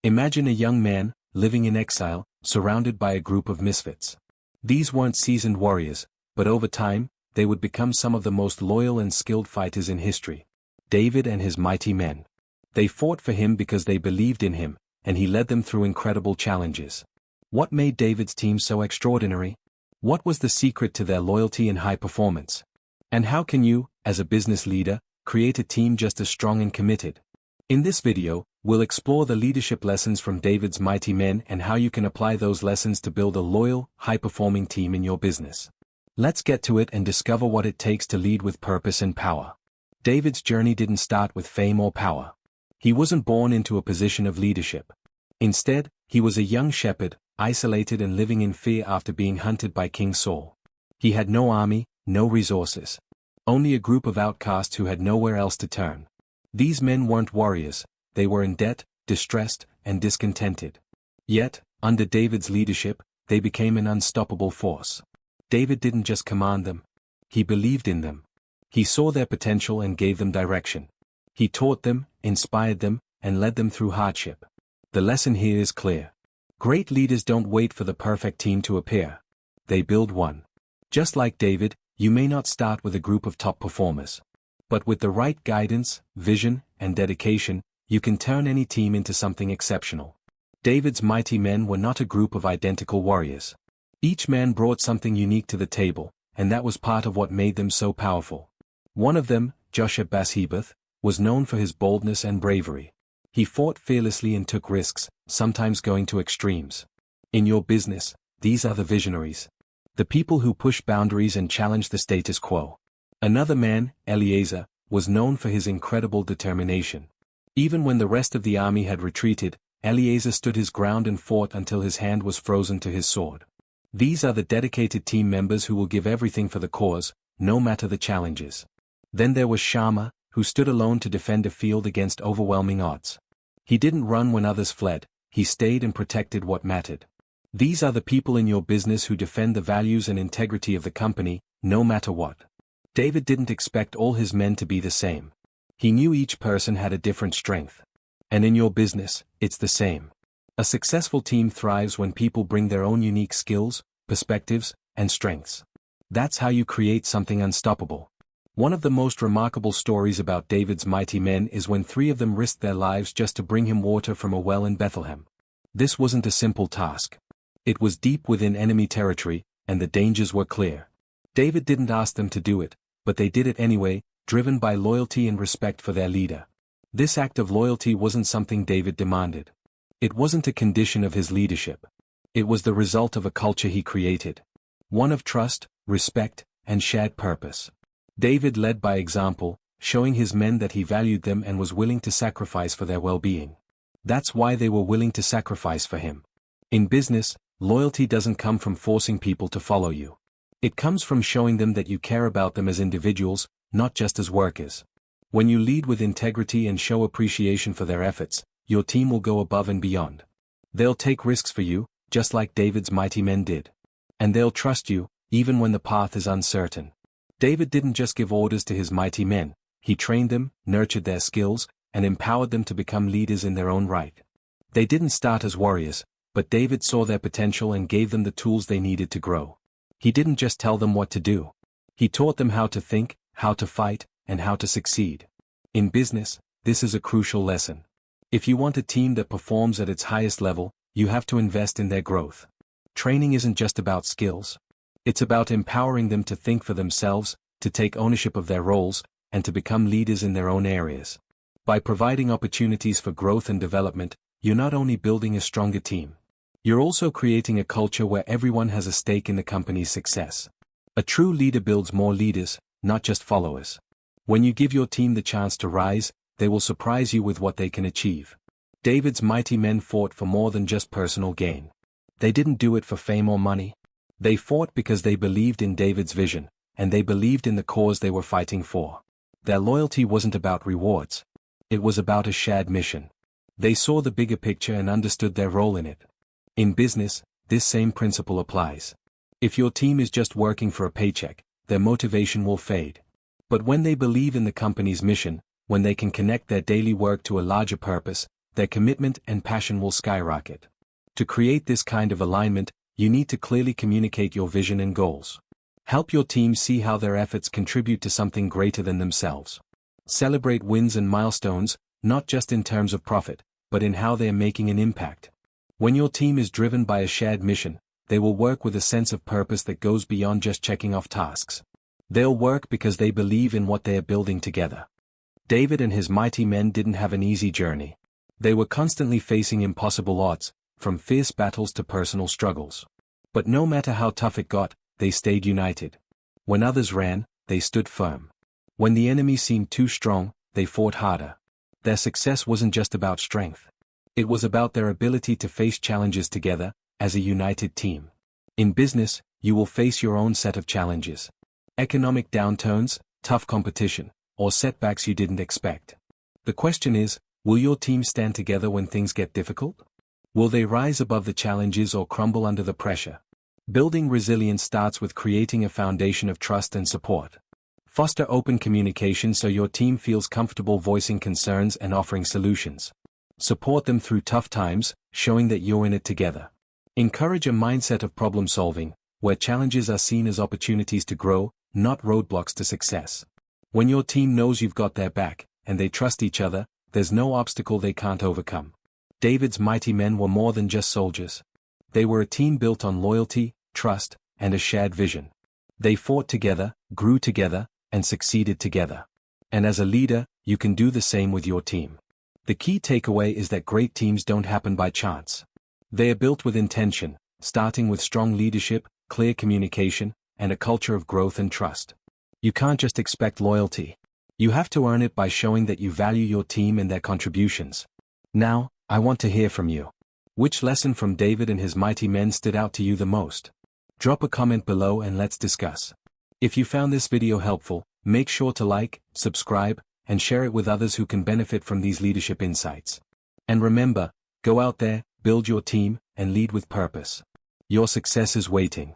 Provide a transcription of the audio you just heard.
Imagine a young man, living in exile, surrounded by a group of misfits. These weren't seasoned warriors, but over time, they would become some of the most loyal and skilled fighters in history. David and his mighty men. They fought for him because they believed in him, and he led them through incredible challenges. What made David's team so extraordinary? What was the secret to their loyalty and high performance? And how can you, as a business leader, create a team just as strong and committed? In this video, we'll explore the leadership lessons from David's mighty men and how you can apply those lessons to build a loyal, high-performing team in your business. Let's get to it and discover what it takes to lead with purpose and power. David's journey didn't start with fame or power. He wasn't born into a position of leadership. Instead, he was a young shepherd, isolated and living in fear after being hunted by King Saul. He had no army, no resources. Only a group of outcasts who had nowhere else to turn. These men weren't warriors, they were in debt, distressed, and discontented. Yet, under David's leadership, they became an unstoppable force. David didn't just command them. He believed in them. He saw their potential and gave them direction. He taught them, inspired them, and led them through hardship. The lesson here is clear. Great leaders don't wait for the perfect team to appear. They build one. Just like David, you may not start with a group of top performers. But with the right guidance, vision, and dedication, you can turn any team into something exceptional. David's mighty men were not a group of identical warriors. Each man brought something unique to the table, and that was part of what made them so powerful. One of them, Josheb-Basshebeth, was known for his boldness and bravery. He fought fearlessly and took risks, sometimes going to extremes. In your business, these are the visionaries. The people who push boundaries and challenge the status quo. Another man, Eleazar, was known for his incredible determination. Even when the rest of the army had retreated, Eleazar stood his ground and fought until his hand was frozen to his sword. These are the dedicated team members who will give everything for the cause, no matter the challenges. Then there was Shammah, who stood alone to defend a field against overwhelming odds. He didn't run when others fled, he stayed and protected what mattered. These are the people in your business who defend the values and integrity of the company, no matter what. David didn't expect all his men to be the same. He knew each person had a different strength. And in your business, it's the same. A successful team thrives when people bring their own unique skills, perspectives, and strengths. That's how you create something unstoppable. One of the most remarkable stories about David's mighty men is when 3 of them risked their lives just to bring him water from a well in Bethlehem. This wasn't a simple task. It was deep within enemy territory, and the dangers were clear. David didn't ask them to do it, but they did it anyway, driven by loyalty and respect for their leader. This act of loyalty wasn't something David demanded. It wasn't a condition of his leadership. It was the result of a culture he created. One of trust, respect, and shared purpose. David led by example, showing his men that he valued them and was willing to sacrifice for their well-being. That's why they were willing to sacrifice for him. In business, loyalty doesn't come from forcing people to follow you. It comes from showing them that you care about them as individuals, not just as workers. When you lead with integrity and show appreciation for their efforts, your team will go above and beyond. They'll take risks for you, just like David's mighty men did. And they'll trust you, even when the path is uncertain. David didn't just give orders to his mighty men, he trained them, nurtured their skills, and empowered them to become leaders in their own right. They didn't start as warriors, but David saw their potential and gave them the tools they needed to grow. He didn't just tell them what to do. He taught them how to think, how to fight, and how to succeed. In business, this is a crucial lesson. If you want a team that performs at its highest level, you have to invest in their growth. Training isn't just about skills. It's about empowering them to think for themselves, to take ownership of their roles, and to become leaders in their own areas. By providing opportunities for growth and development, you're not only building a stronger team. You're also creating a culture where everyone has a stake in the company's success. A true leader builds more leaders, not just followers. When you give your team the chance to rise, they will surprise you with what they can achieve. David's mighty men fought for more than just personal gain. They didn't do it for fame or money. They fought because they believed in David's vision, and they believed in the cause they were fighting for. Their loyalty wasn't about rewards. It was about a shared mission. They saw the bigger picture and understood their role in it. In business, this same principle applies. If your team is just working for a paycheck, their motivation will fade. But when they believe in the company's mission, when they can connect their daily work to a larger purpose, their commitment and passion will skyrocket. To create this kind of alignment, you need to clearly communicate your vision and goals. Help your team see how their efforts contribute to something greater than themselves. Celebrate wins and milestones, not just in terms of profit, but in how they are making an impact. When your team is driven by a shared mission, they will work with a sense of purpose that goes beyond just checking off tasks. They'll work because they believe in what they are building together. David and his mighty men didn't have an easy journey. They were constantly facing impossible odds, from fierce battles to personal struggles. But no matter how tough it got, they stayed united. When others ran, they stood firm. When the enemy seemed too strong, they fought harder. Their success wasn't just about strength. It was about their ability to face challenges together, as a united team. In business, you will face your own set of challenges. Economic downturns, tough competition, or setbacks you didn't expect. The question is, will your team stand together when things get difficult? Will they rise above the challenges or crumble under the pressure? Building resilience starts with creating a foundation of trust and support. Foster open communication so your team feels comfortable voicing concerns and offering solutions. Support them through tough times, showing that you're in it together. Encourage a mindset of problem solving, where challenges are seen as opportunities to grow, not roadblocks to success. When your team knows you've got their back, and they trust each other, there's no obstacle they can't overcome. David's mighty men were more than just soldiers. They were a team built on loyalty, trust, and a shared vision. They fought together, grew together, and succeeded together. And as a leader, you can do the same with your team. The key takeaway is that great teams don't happen by chance. They are built with intention, starting with strong leadership, clear communication, and a culture of growth and trust. You can't just expect loyalty. You have to earn it by showing that you value your team and their contributions. Now, I want to hear from you. Which lesson from David and his mighty men stood out to you the most? Drop a comment below and let's discuss. If you found this video helpful, make sure to like, subscribe, and share it with others who can benefit from these leadership insights. And remember, go out there, build your team, and lead with purpose. Your success is waiting.